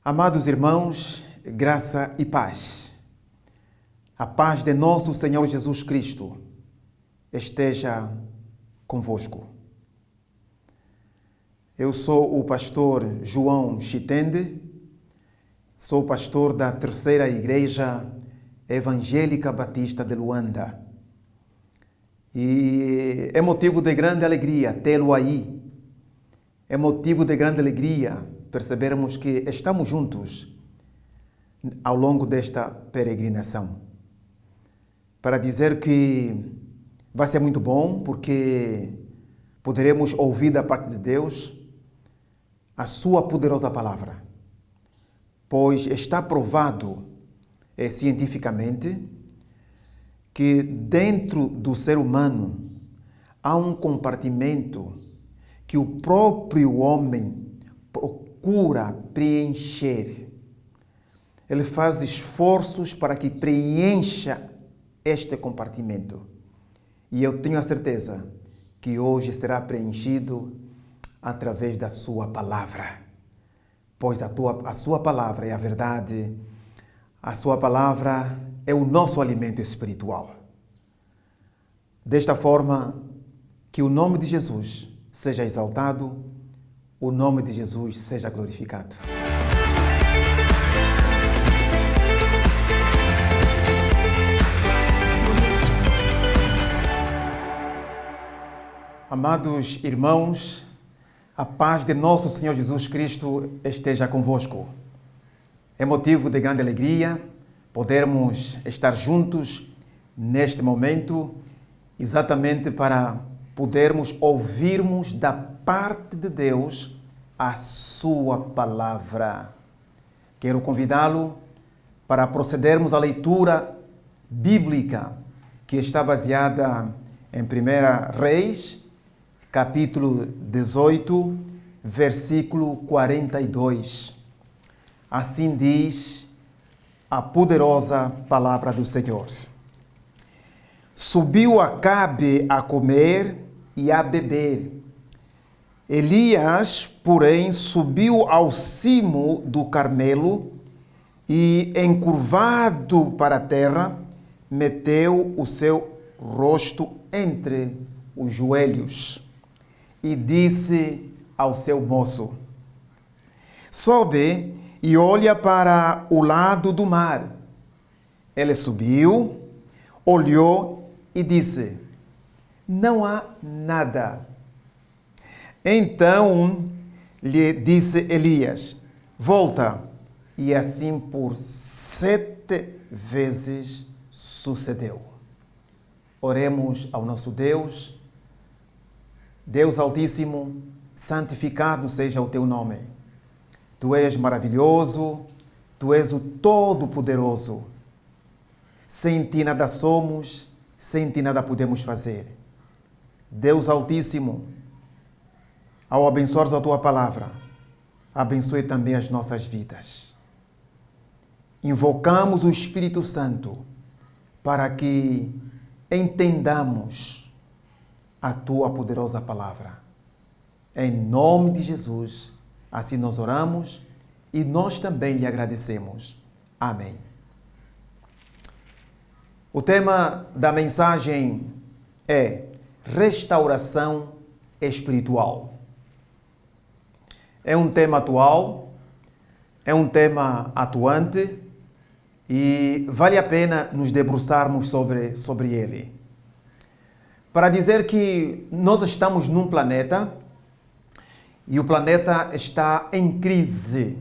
Amados irmãos, graça e paz. A paz de nosso Senhor Jesus Cristo esteja convosco. Eu sou o pastor João Chitende, sou pastor da Terceira Igreja Evangélica Batista de Luanda. E é motivo de grande alegria tê-lo aí. É motivo de grande alegria percebermos que estamos juntos ao longo desta peregrinação. Para dizer que vai ser muito bom, porque poderemos ouvir da parte de Deus a sua poderosa palavra, pois está provado cientificamente que dentro do ser humano há um compartimento que o próprio homem procura preencher. Ele faz esforços para que preencha este compartimento. E eu tenho a certeza que hoje será preenchido através da sua palavra. Pois a sua palavra é a verdade. A sua palavra é o nosso alimento espiritual. Desta forma, que o nome de Jesus seja exaltado, o nome de Jesus seja glorificado. Amados irmãos, a paz de nosso Senhor Jesus Cristo esteja convosco. É motivo de grande alegria podermos estar juntos neste momento, exatamente para podermos ouvirmos da parte de Deus a sua palavra. Quero convidá-lo para procedermos à leitura bíblica que está baseada em 1 Reis, capítulo 18, versículo 42. Assim diz a poderosa palavra do Senhor. Subiu Acabe a comer e a beber. Elias, porém, subiu ao cimo do Carmelo e, encurvado para a terra, meteu o seu rosto entre os joelhos e disse ao seu moço: sobe e olha para o lado do mar. Ele subiu, olhou e disse: não há nada. Então lhe disse Elias: volta. E assim por 7 vezes sucedeu. Oremos ao nosso Deus. Deus Altíssimo, santificado seja o teu nome. Tu és maravilhoso, tu és o Todo-Poderoso. Sem ti nada somos, sem ti nada podemos fazer. Deus Altíssimo, ao abençoares a tua palavra, abençoe também as nossas vidas. Invocamos o Espírito Santo para que entendamos a tua poderosa palavra. Em nome de Jesus, assim nós oramos e nós também lhe agradecemos. Amém. O tema da mensagem é restauração espiritual. É um tema atual, é um tema atuante e vale a pena nos debruçarmos sobre ele. Para dizer que nós estamos num planeta e o planeta está em crise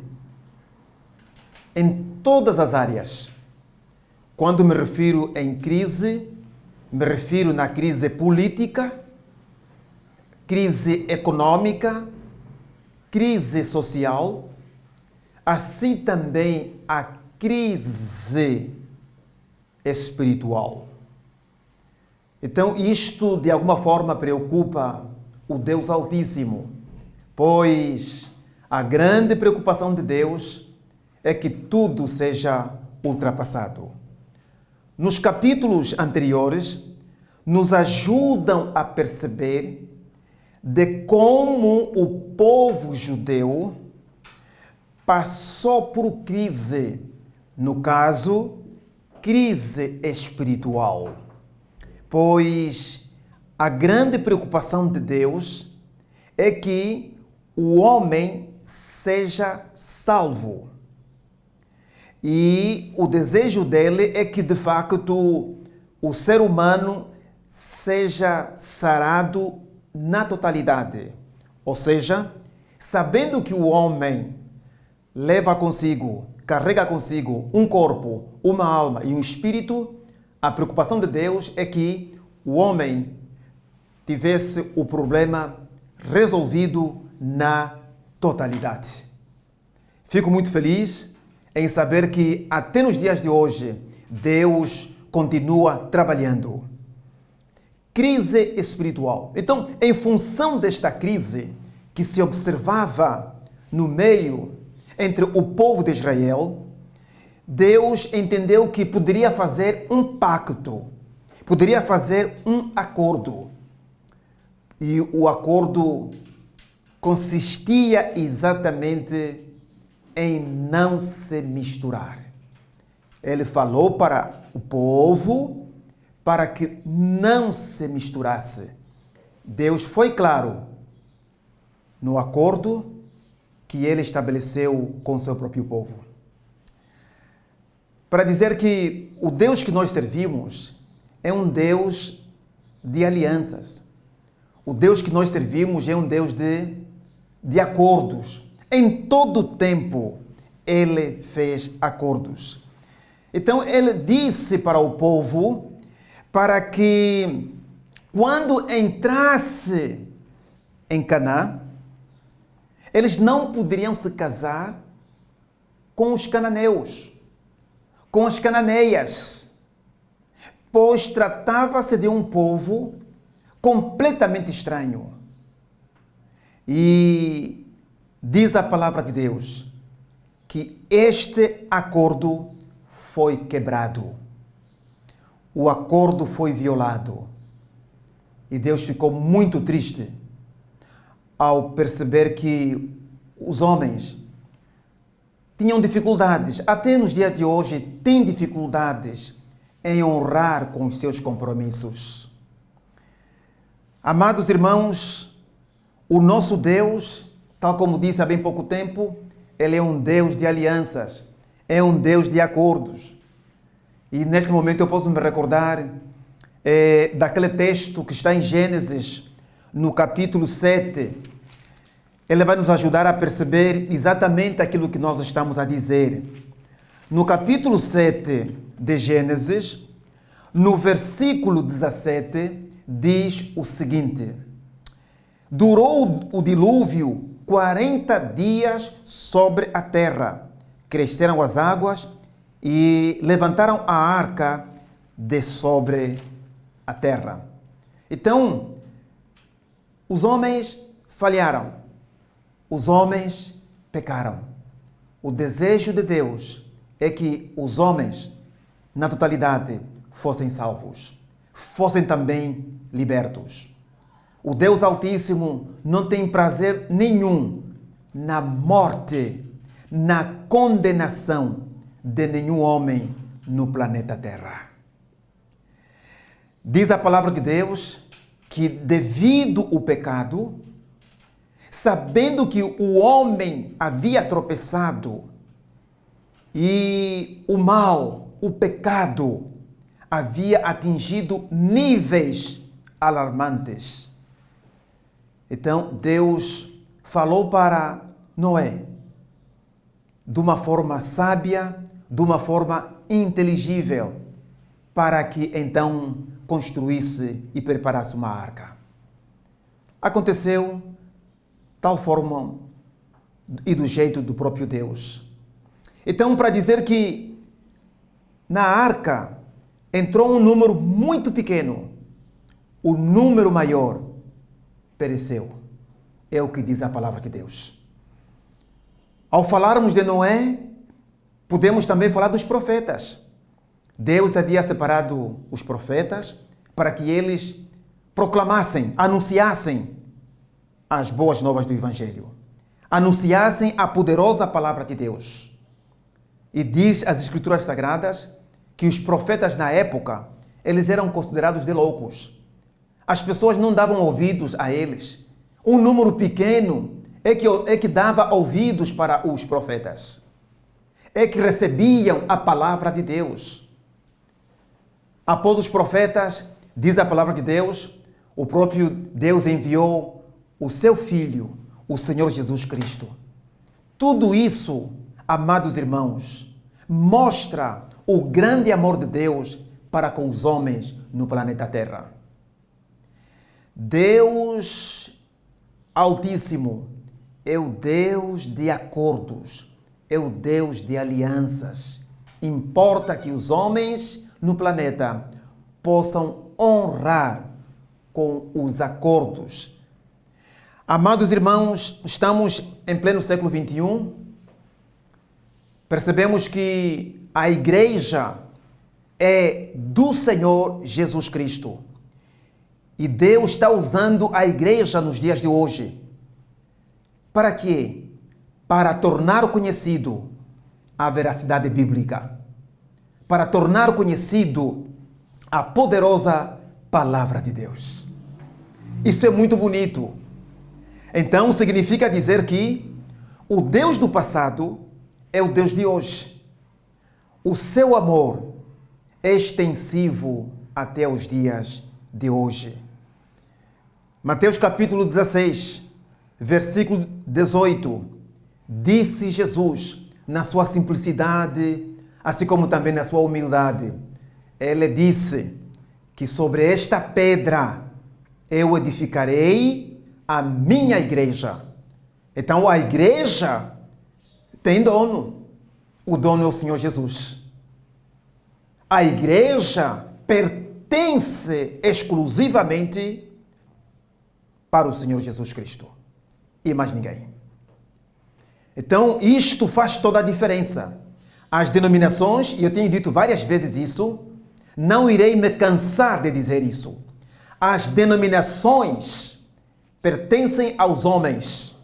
em todas as áreas. Quando me refiro em crise, me refiro na crise política, crise econômica, crise social, assim também a crise espiritual. Então, isto de alguma forma preocupa o Deus Altíssimo, pois a grande preocupação de Deus é que tudo seja ultrapassado. Nos capítulos anteriores, nos ajudam a perceber de como o povo judeu passou por crise, no caso, crise espiritual, pois a grande preocupação de Deus é que o homem seja salvo. E o desejo dele é que, de facto, o ser humano seja sarado na totalidade. Ou seja, sabendo que o homem leva consigo, carrega consigo um corpo, uma alma e um espírito, a preocupação de Deus é que o homem tivesse o problema resolvido na totalidade. Fico muito feliz em saber que até nos dias de hoje Deus continua trabalhando. Crise espiritual. Então, em função desta crise que se observava no meio entre o povo de Israel, Deus entendeu que poderia fazer um pacto, poderia fazer um acordo. E o acordo consistia exatamente em não se misturar. Ele falou para o povo para que não se misturasse. Deus foi claro no acordo que ele estabeleceu com o seu próprio povo. Para dizer que o Deus que nós servimos é um Deus de alianças. O Deus que nós servimos é um Deus de acordos. Em todo o tempo, ele fez acordos. Então, ele disse para o povo para que, quando entrasse em Canaã, eles não poderiam se casar com os cananeus, com as cananeias, pois tratava-se de um povo completamente estranho. E diz a palavra de Deus que este acordo foi quebrado. O acordo foi violado. E Deus ficou muito triste ao perceber que os homens tinham dificuldades, até nos dias de hoje, têm dificuldades em honrar com os seus compromissos. Amados irmãos, o nosso Deus, tal como disse há bem pouco tempo, ele é um Deus de alianças, é um Deus de acordos. E neste momento eu posso me recordar daquele texto que está em Gênesis, no capítulo 7. Ele vai nos ajudar a perceber exatamente aquilo que nós estamos a dizer. No capítulo 7 de Gênesis, no versículo 17, diz o seguinte: durou o dilúvio 40 dias sobre a terra, cresceram as águas e levantaram a arca de sobre a terra. Então, os homens falharam, os homens pecaram. O desejo de Deus é que os homens, na totalidade, fossem salvos, fossem também libertos. O Deus Altíssimo não tem prazer nenhum na morte, na condenação de nenhum homem no planeta Terra. Diz a palavra de Deus que, devido ao pecado, sabendo que o homem havia tropeçado e o mal, o pecado, havia atingido níveis alarmantes. Então, Deus falou para Noé, de uma forma sábia, de uma forma inteligível, para que então construísse e preparasse uma arca. Aconteceu tal forma e do jeito do próprio Deus. Então, para dizer que na arca entrou um número muito pequeno, o número maior pereceu. É o que diz a palavra de Deus. Ao falarmos de Noé, podemos também falar dos profetas. Deus havia separado os profetas para que eles proclamassem, anunciassem as boas novas do Evangelho. anunciassem a poderosa palavra de Deus. E diz as Escrituras Sagradas que os profetas na época, eles eram considerados de loucos. As pessoas não davam ouvidos a eles. Um número pequeno é que dava ouvidos para os profetas. É que recebiam a palavra de Deus. Após os profetas, diz a palavra de Deus, o próprio Deus enviou o seu Filho, o Senhor Jesus Cristo. Tudo isso, amados irmãos, mostra o grande amor de Deus para com os homens no planeta Terra. Deus Altíssimo é o Deus de acordos, é o Deus de alianças. Importa que os homens no planeta possam honrar com os acordos. Amados irmãos, estamos em pleno século XXI. Percebemos que a igreja é do Senhor Jesus Cristo. E Deus está usando a igreja nos dias de hoje. Para quê? Para tornar conhecido a veracidade bíblica. Para tornar conhecido a poderosa palavra de Deus. Isso é muito bonito. Então significa dizer que o Deus do passado é o Deus de hoje. O seu amor é extensivo até os dias de hoje. Mateus capítulo 16, versículo 18, disse Jesus, na sua simplicidade, assim como também na sua humildade, ele disse que sobre esta pedra eu edificarei a minha igreja. Então a igreja tem dono. O dono é o Senhor Jesus. A igreja pertence exclusivamente para o Senhor Jesus Cristo e mais ninguém. Então, isto faz toda a diferença. As denominações, e eu tenho dito várias vezes isso, não irei me cansar de dizer isso. As denominações pertencem aos homens.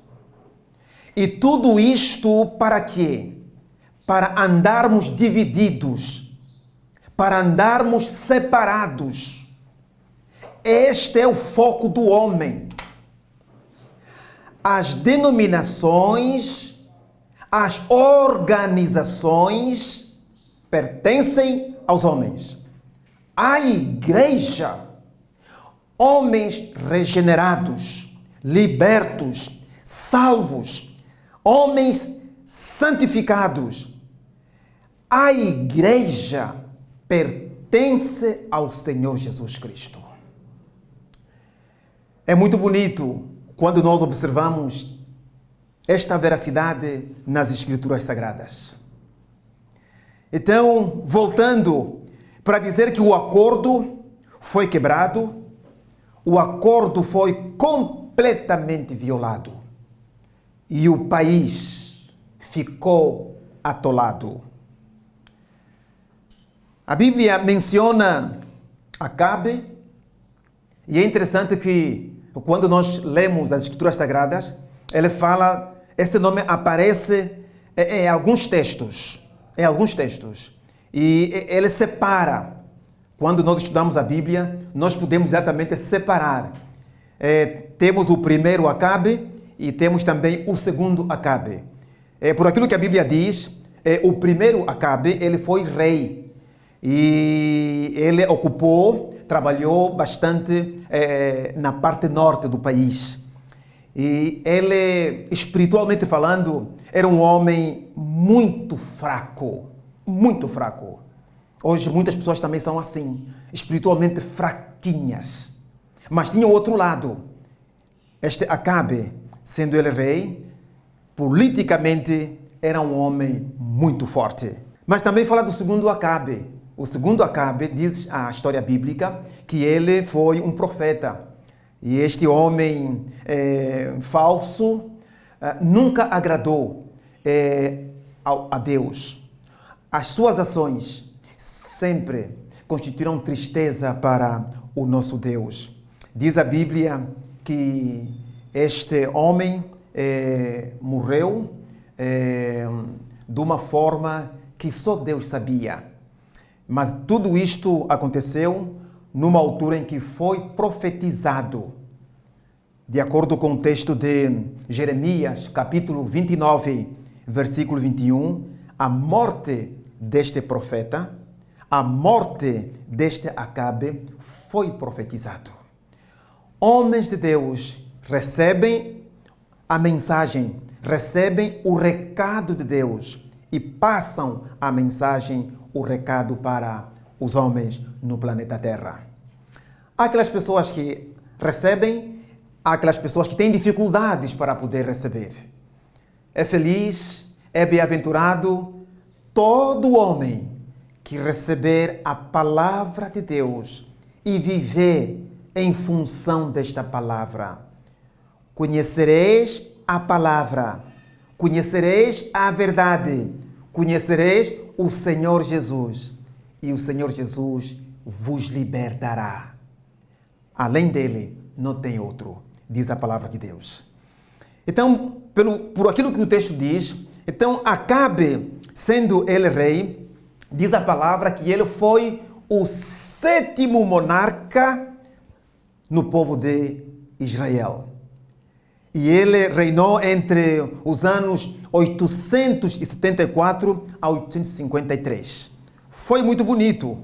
E tudo isto para quê? Para andarmos divididos, para andarmos separados. Este é o foco do homem. As denominações, as organizações pertencem aos homens. A igreja, homens regenerados, libertos, salvos, homens santificados. A igreja pertence ao Senhor Jesus Cristo. É muito bonito quando nós observamos esta veracidade nas Escrituras Sagradas. Então, voltando para dizer que o acordo foi quebrado, o acordo foi completamente violado e o país ficou atolado. A Bíblia menciona Acabe e é interessante que quando nós lemos as Escrituras Sagradas, ele fala, esse nome aparece em alguns textos. Em alguns textos. E ele separa. Quando nós estudamos a Bíblia, nós podemos exatamente separar. Temos o primeiro Acabe e temos também o segundo Acabe. Por aquilo que a Bíblia diz, o primeiro Acabe, ele foi rei. E ele trabalhou bastante na parte norte do país. E ele, espiritualmente falando, era um homem muito fraco, muito fraco. Hoje muitas pessoas também são assim, espiritualmente fraquinhas. Mas tinha o outro lado. Este Acabe, sendo ele rei, politicamente era um homem muito forte. Mas também fala do segundo Acabe. O segundo Acabe, diz a história bíblica, que ele foi um profeta. E este homem falso nunca agradou a Deus. As suas ações sempre constituíram tristeza para o nosso Deus. Diz a Bíblia que este homem morreu de uma forma que só Deus sabia. Mas tudo isto aconteceu numa altura em que foi profetizado. De acordo com o texto de Jeremias, capítulo 29, versículo 21, a morte deste profeta, a morte deste Acabe foi profetizado. Homens de Deus recebem a mensagem, recebem o recado de Deus e passam a mensagem, o recado para os homens no planeta Terra. Há aquelas pessoas que recebem, há aquelas pessoas que têm dificuldades para poder receber. É feliz, é bem-aventurado todo homem que receber a palavra de Deus e viver em função desta palavra. Conhecereis a palavra, conhecereis a verdade, conhecereis o Senhor Jesus e o Senhor Jesus vos libertará. Além dele, não tem outro, diz a palavra de Deus. Então, por aquilo que o texto diz, então Acabe, sendo ele rei, diz a palavra que ele foi o 7º monarca no povo de Israel. E ele reinou entre os anos 874 a 853. Foi muito bonito.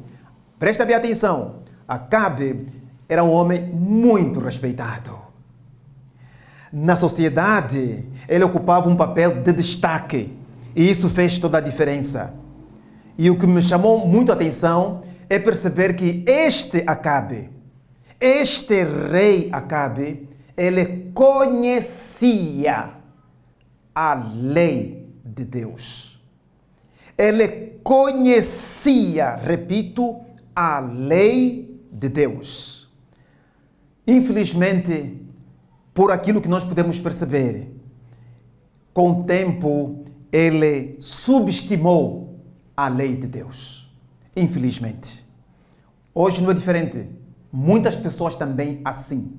Presta bem atenção. Acabe era um homem muito respeitado. Na sociedade, ele ocupava um papel de destaque. E isso fez toda a diferença. E o que me chamou muito a atenção é perceber que este Acabe, este rei Acabe, ele conhecia a lei de Deus. Ele conhecia, repito, a lei de Deus. Infelizmente, por aquilo que nós podemos perceber, com o tempo, ele subestimou a lei de Deus. Infelizmente. Hoje não é diferente. Muitas pessoas também assim.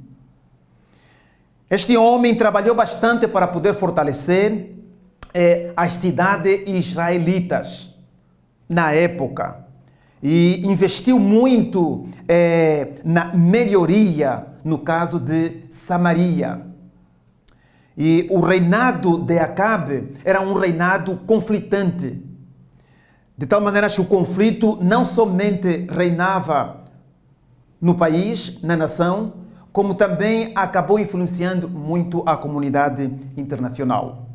Este homem trabalhou bastante para poder fortalecer as cidades israelitas na época e investiu muito na melhoria, no caso de Samaria. E o reinado de Acabe era um reinado conflitante, de tal maneira que o conflito não somente reinava no país, na nação, como também acabou influenciando muito a comunidade internacional.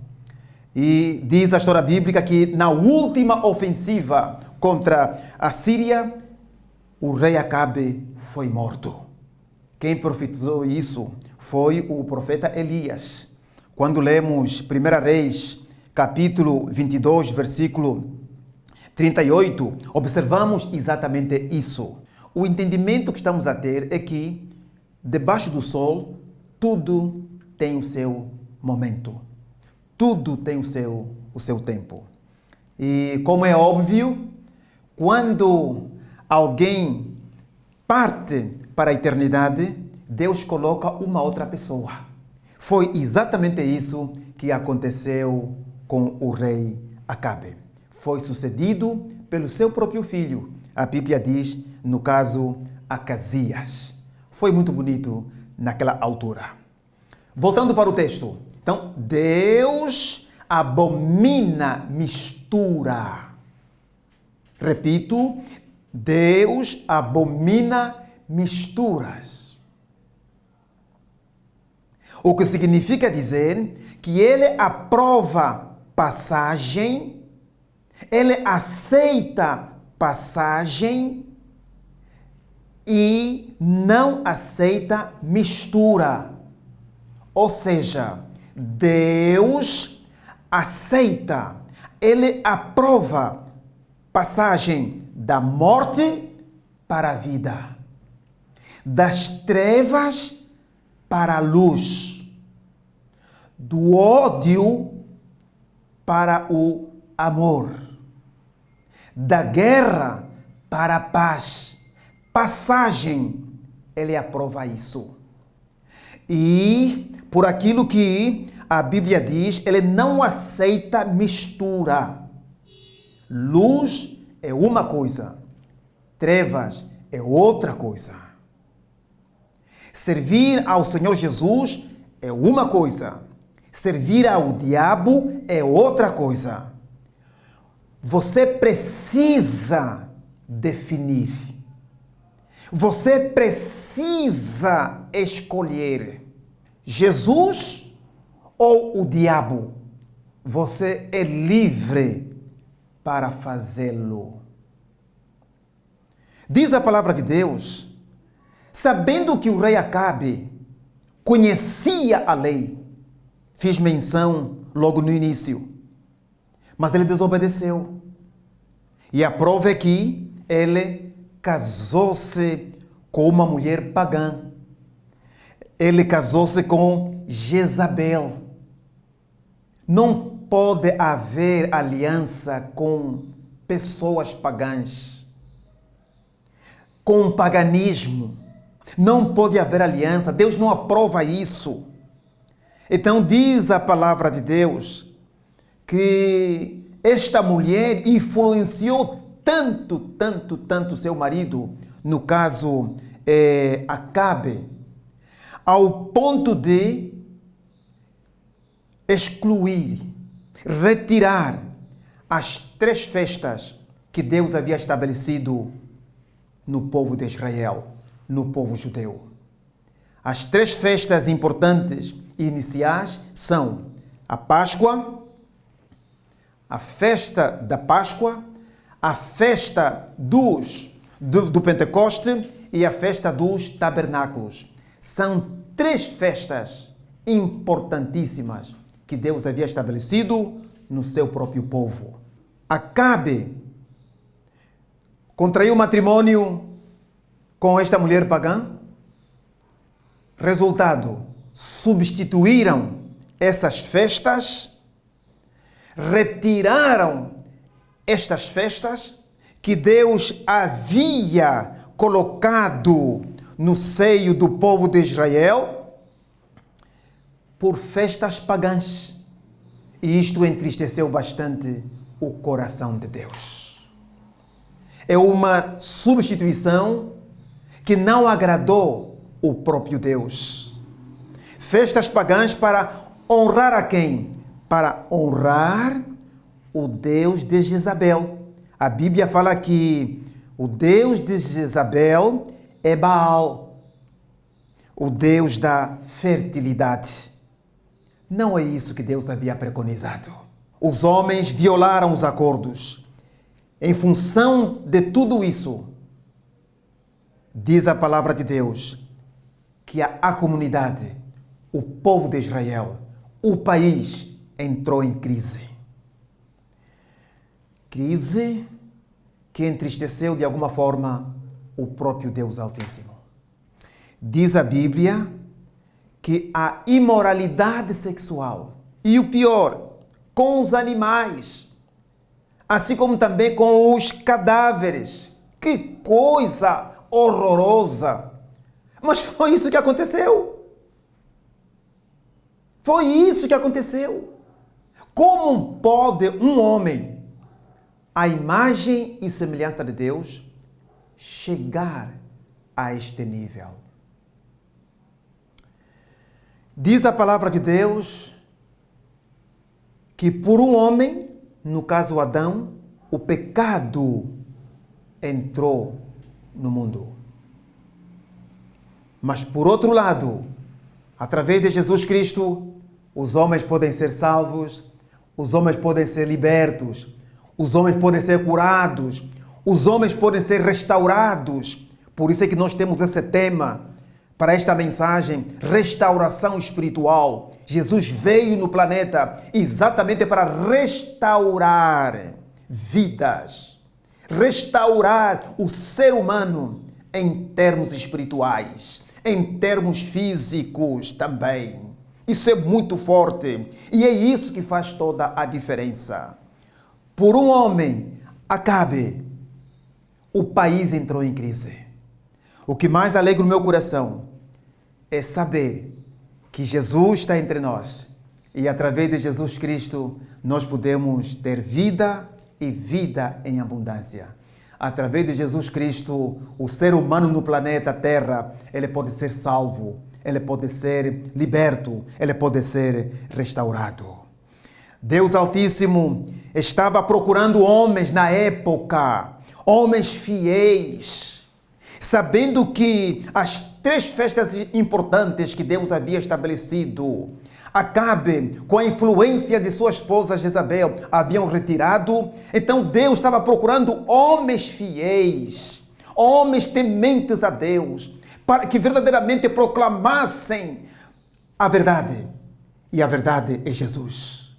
E diz a história bíblica que na última ofensiva contra a Síria, o rei Acabe foi morto. Quem profetizou isso foi o profeta Elias. Quando lemos 1 Reis, capítulo 22, versículo 38, observamos exatamente isso. O entendimento que estamos a ter é que debaixo do sol, tudo tem o seu momento. Tudo tem o seu tempo. E como é óbvio, quando alguém parte para a eternidade, Deus coloca uma outra pessoa. Foi exatamente isso que aconteceu com o rei Acabe. Foi sucedido pelo seu próprio filho. A Bíblia diz, no caso, Acasias. Foi muito bonito naquela altura. Voltando para o texto. Então, Deus abomina mistura. Repito, Deus abomina misturas. O que significa dizer que ele aprova passagem, ele aceita passagem e não aceita mistura. Ou seja, Deus aceita, ele aprova passagem da morte para a vida, das trevas para a luz, do ódio para o amor, da guerra para a paz. Passagem, ele aprova isso. E por aquilo que a Bíblia diz, ele não aceita mistura. Luz é uma coisa, trevas é outra coisa. Servir ao Senhor Jesus é uma coisa, servir ao diabo é outra coisa. Você precisa definir. Você precisa escolher Jesus ou o diabo. Você é livre para fazê-lo. Diz a palavra de Deus, sabendo que o rei Acabe conhecia a lei, fiz menção logo no início, mas ele desobedeceu. E a prova é que ele casou-se com uma mulher pagã. Ele casou-se com Jezabel. Não pode haver aliança com pessoas pagãs, com o paganismo. Não pode haver aliança. Deus não aprova isso. Então diz a palavra de Deus que esta mulher influenciou tanto seu marido, no caso Acabe, ao ponto de excluir, retirar as 3 festas que Deus havia estabelecido no povo de Israel, no povo judeu. As 3 festas importantes e iniciais são a Páscoa, a festa da Páscoa, a festa do Pentecoste e a festa dos tabernáculos. São 3 festas importantíssimas que Deus havia estabelecido no seu próprio povo. Acabe contraiu matrimônio com esta mulher pagã. Resultado, substituíram essas festas, retiraram estas festas que Deus havia colocado no seio do povo de Israel por festas pagãs. E isto entristeceu bastante o coração de Deus. É uma substituição que não agradou o próprio Deus. Festas pagãs para honrar a quem? Para honrar o Deus de Jezabel. A Bíblia fala que o Deus de Jezabel é Baal, o Deus da fertilidade. Não é isso que Deus havia preconizado. Os homens violaram os acordos. Em função de tudo isso, diz a palavra de Deus que a comunidade, o povo de Israel, o país entrou em crise. Crise que entristeceu de alguma forma o próprio Deus Altíssimo. Diz a Bíblia que a imoralidade sexual e o pior, com os animais, assim como também com os cadáveres. Que coisa horrorosa! Mas foi isso que aconteceu. Foi isso que aconteceu. Como pode um homem, à imagem e semelhança de Deus, chegar a este nível? Diz a palavra de Deus que por um homem, no caso Adão, o pecado entrou no mundo. Mas por outro lado, através de Jesus Cristo, os homens podem ser salvos, os homens podem ser libertos, os homens podem ser curados, os homens podem ser restaurados. Por isso é que nós temos esse tema para esta mensagem, restauração espiritual. Jesus veio no planeta exatamente para restaurar vidas, restaurar o ser humano em termos espirituais, em termos físicos também. Isso é muito forte e é isso que faz toda a diferença. Por um homem, Acabe, o país entrou em crise. O que mais alegra o meu coração é saber que Jesus está entre nós, E através de Jesus Cristo, nós podemos ter vida e vida em abundância. Através de Jesus Cristo, o ser humano no planeta Terra, ele pode ser salvo, ele pode ser liberto, ele pode ser restaurado. Deus Altíssimo estava procurando homens na época, homens fiéis, sabendo que as 3 festas importantes que Deus havia estabelecido, Acabe, com a influência de sua esposa Jezabel, haviam retirado. Então Deus estava procurando homens fiéis, homens tementes a Deus, para que verdadeiramente proclamassem a verdade. E a verdade é Jesus.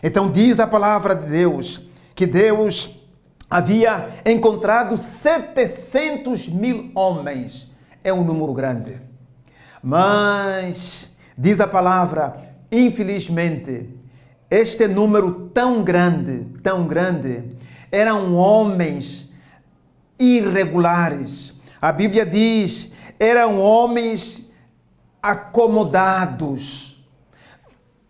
Então diz a palavra de Deus que Deus havia encontrado 700.000 homens. É um número grande. Mas diz a palavra, infelizmente, este número tão grande, eram homens irregulares. A Bíblia diz, eram homens acomodados,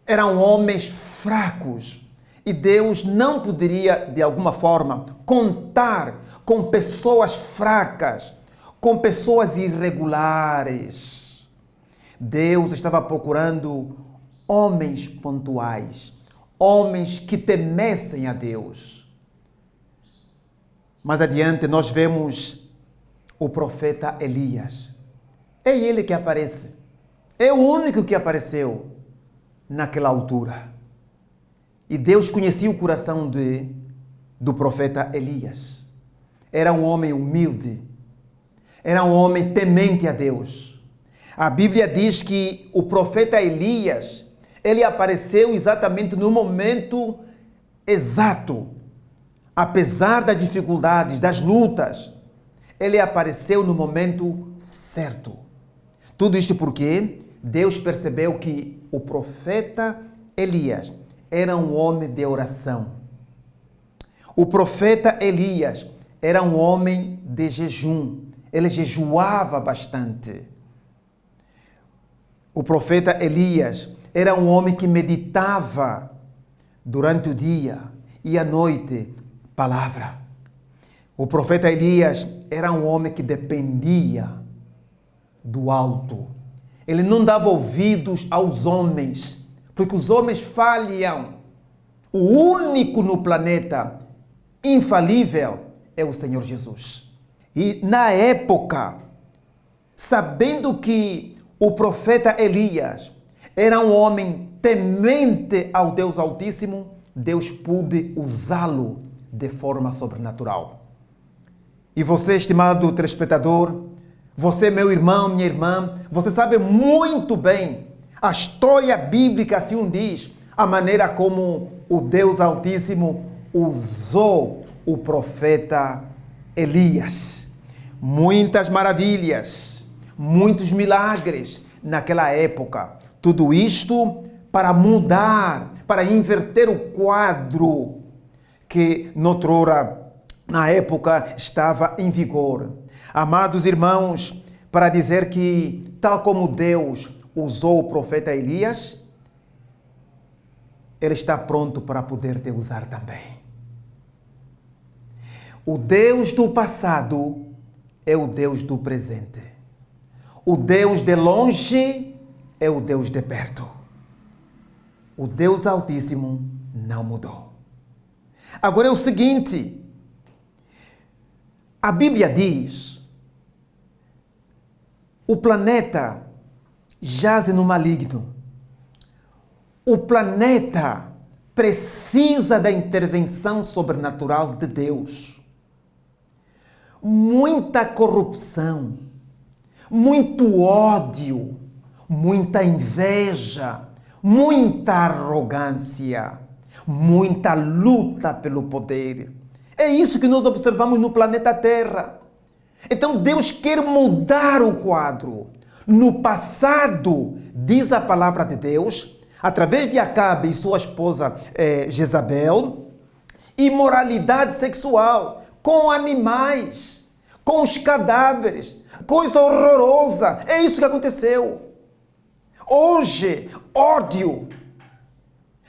eram homens fracos. E Deus não poderia, de alguma forma, contar com pessoas fracas, com pessoas irregulares. Deus estava procurando homens pontuais, homens que temessem a Deus. Mais adiante nós vemos o profeta Elias. É ele que aparece. É o único que apareceu naquela altura. E Deus conhecia o coração do profeta Elias. Era um homem humilde. Era um homem temente a Deus. A Bíblia diz que o profeta Elias, ele apareceu exatamente no momento exato. Apesar das dificuldades, das lutas, ele apareceu no momento certo. Tudo isto porque Deus percebeu que o profeta Elias era um homem de oração. O profeta Elias era um homem de jejum. Ele jejuava bastante. O profeta Elias era um homem que meditava durante o dia e à noite palavra. O profeta Elias era um homem que dependia do alto. Ele não dava ouvidos aos homens, porque os homens falham. O único no planeta infalível é o Senhor Jesus. E na época, sabendo que o profeta Elias era um homem temente ao Deus Altíssimo, Deus pôde usá-lo de forma sobrenatural. E você, estimado telespectador, você, meu irmão, minha irmã, você sabe muito bem, a história bíblica assim o diz, a maneira como o Deus Altíssimo usou o profeta Elias. Muitas maravilhas, muitos milagres naquela época. Tudo isto para mudar, para inverter o quadro que noutrora, na época, estava em vigor. Amados irmãos, para dizer que, tal como Deus usou o profeta Elias, Ele está pronto para poder te usar também. O Deus do passado é o Deus do presente. O Deus de longe é o Deus de perto. O Deus Altíssimo não mudou. Agora é o seguinte, a Bíblia diz, o planeta jaz no maligno. O planeta precisa da intervenção sobrenatural de Deus. Muita corrupção, muito ódio, muita inveja, muita arrogância, muita luta pelo poder. É isso que nós observamos no planeta Terra. Então Deus quer mudar o quadro. No passado, diz a palavra de Deus, através de Acabe e sua esposa Jezabel, imoralidade sexual com animais, com os cadáveres, coisa horrorosa. É isso que aconteceu. Hoje, ódio,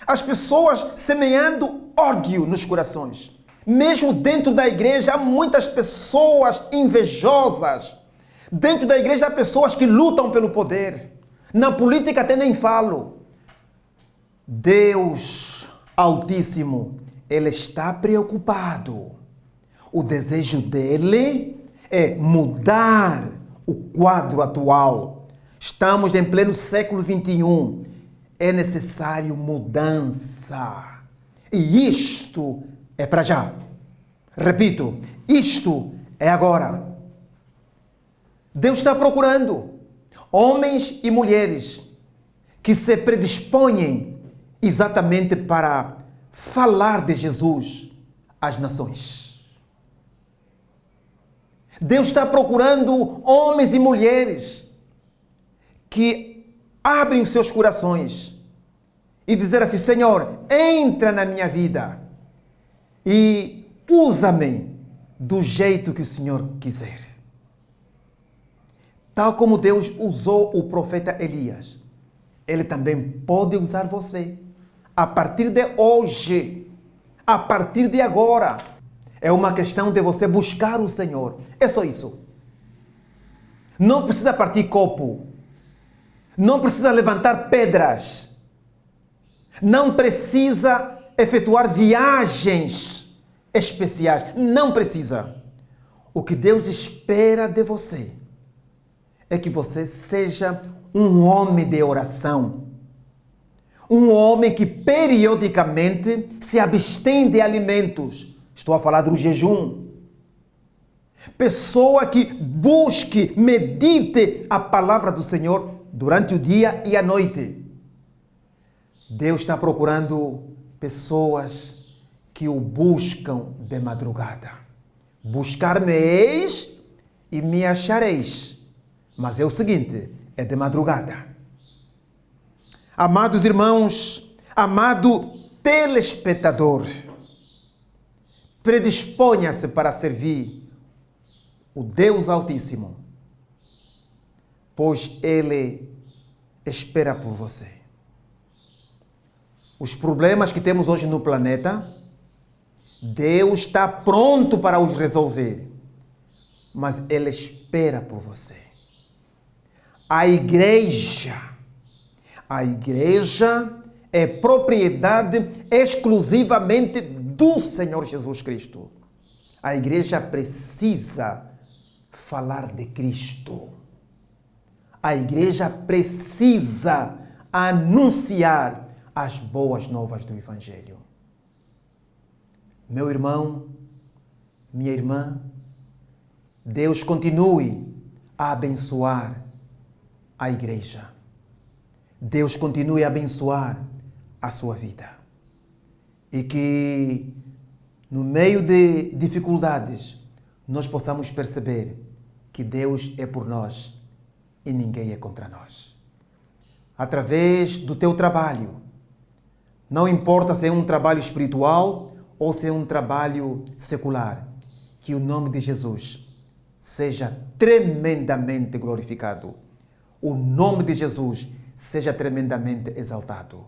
As pessoas semeando ódio nos corações. Mesmo dentro da igreja há muitas pessoas invejosas. Dentro da igreja há pessoas que lutam pelo poder. Na política até nem falo. Deus Altíssimo, Ele está preocupado. O desejo dele é mudar o quadro atual. Estamos em pleno século XXI. É necessário mudança. E isto é para já. Repito, isto é agora. Deus está procurando homens e mulheres que se predispõem exatamente para falar de Jesus às nações. Deus está procurando homens e mulheres que abrem os seus corações e dizer assim: Senhor, entra na minha vida e usa-me do jeito que o Senhor quiser. Tal como Deus usou o profeta Elias, Ele também pode usar você. A partir de hoje, a partir de agora, é uma questão de você buscar o Senhor. É só isso. Não precisa partir copo. Não precisa levantar pedras. Não precisa efetuar viagens especiais. Não precisa. O que Deus espera de você é que você seja um homem de oração. Um homem que periodicamente se abstém de alimentos. Estou a falar do jejum. Pessoa que busque, medite a palavra do Senhor durante o dia e a noite. Deus está procurando pessoas que o buscam de madrugada. Buscar-me-eis e me achareis. Mas é o seguinte, é de madrugada. Amados irmãos, amado telespectador, predisponha-se para servir o Deus Altíssimo, pois Ele espera por você. Os problemas que temos hoje no planeta, Deus está pronto para os resolver, mas Ele espera por você. A igreja é propriedade exclusivamente do Senhor Jesus Cristo. A igreja precisa falar de Cristo. A igreja precisa anunciar as boas novas do Evangelho. Meu irmão, minha irmã, Deus continue a abençoar a igreja. Deus continue a abençoar a sua vida. E que no meio de dificuldades nós possamos perceber que Deus é por nós e ninguém é contra nós. Através do teu trabalho, não importa se é um trabalho espiritual ou se é um trabalho secular, que o nome de Jesus seja tremendamente glorificado. O nome de Jesus seja tremendamente exaltado.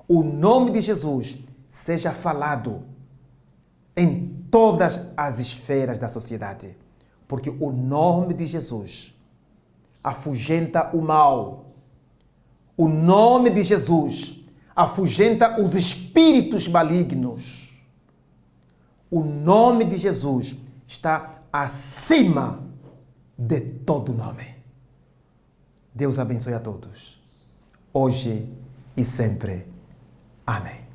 O nome de Jesus seja falado em todas as esferas da sociedade, porque o nome de Jesus afugenta o mal. O nome de Jesus afugenta os espíritos malignos. O nome de Jesus está acima de todo nome. Deus abençoe a todos, hoje e sempre. Amém.